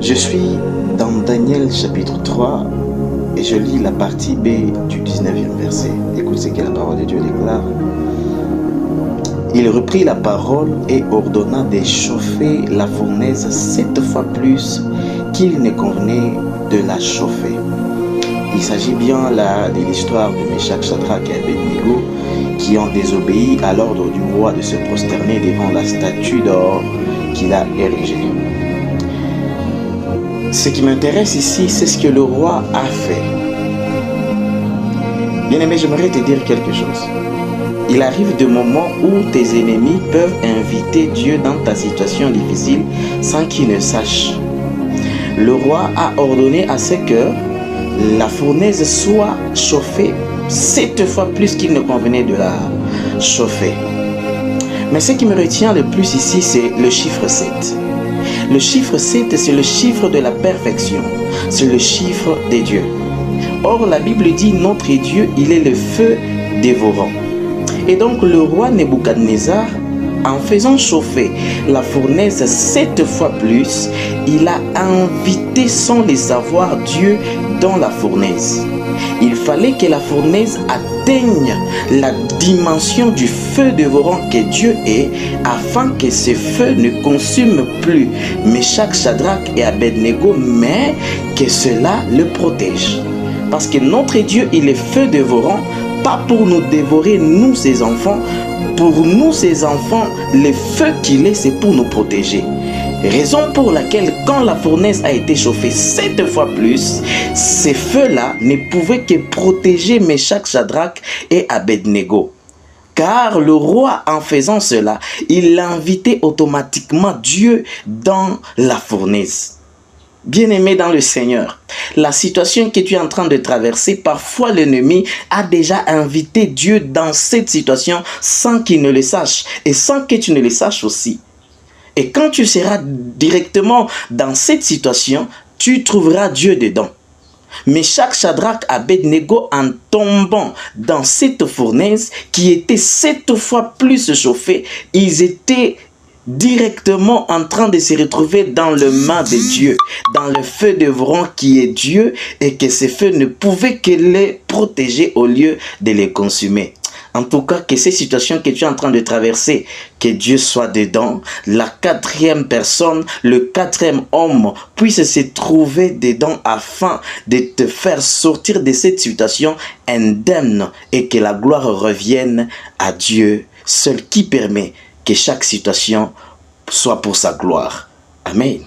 Je suis dans Daniel chapitre 3 et je lis la partie B du 19e verset. Écoute ce que la parole de Dieu déclare. Il reprit la parole et ordonna de chauffer la fournaise 7 fois plus qu'il ne convenait de la chauffer. Il s'agit bien là de l'histoire de Meshach, Shadrach et Abednego qui ont désobéi à l'ordre du roi de se prosterner devant la statue d'or qu'il a érigée. Ce qui m'intéresse ici, c'est ce que le roi a fait. Bien-aimé, j'aimerais te dire quelque chose. Il arrive des moments où tes ennemis peuvent inviter Dieu dans ta situation difficile sans qu'il ne sache. Le roi a ordonné à ce que la fournaise soit chauffée 7 fois plus qu'il ne convenait de la chauffer. Mais ce qui me retient le plus ici, c'est le chiffre 7. Le chiffre 7, c'est le chiffre de la perfection. C'est le chiffre des dieux. Or, la Bible dit, notre Dieu, il est le feu dévorant. Et donc, le roi Nebuchadnezzar, en faisant chauffer la fournaise 7 fois plus, il a invité sans le savoir Dieu dans la fournaise. Il fallait que la fournaise atteigne la dimension du feu dévorant que Dieu est, afin que ce feu ne consume plus Meshach, Shadrach et Abednego, mais que cela le protège. Parce que notre Dieu, il est feu dévorant, pas pour nous dévorer, nous ses enfants. Pour nous ses enfants, le feu qu'il est, c'est pour nous protéger. Raison pour laquelle, quand la fournaise a été chauffée 7 fois plus, ces feux-là ne pouvaient que protéger Meshach, Shadrach et Abednego. Car le roi, en faisant cela, il invitait automatiquement Dieu dans la fournaise. Bien-aimé dans le Seigneur, la situation que tu es en train de traverser, parfois l'ennemi a déjà invité Dieu dans cette situation sans qu'il ne le sache et sans que tu ne le saches aussi. Et quand tu seras directement dans cette situation, tu trouveras Dieu dedans. Mais chaque Shadrach, Abednego, en tombant dans cette fournaise qui était 7 fois plus chauffée, ils étaient directement en train de se retrouver dans le main de Dieu, dans le feu dévorant qui est Dieu, et que ce feu ne pouvait que les protéger au lieu de les consumer. En tout cas, que ces situations que tu es en train de traverser, que Dieu soit dedans, la 4e personne, le 4e homme puisse se trouver dedans afin de te faire sortir de cette situation indemne et que la gloire revienne à Dieu, seul qui permet que chaque situation soit pour sa gloire. Amen.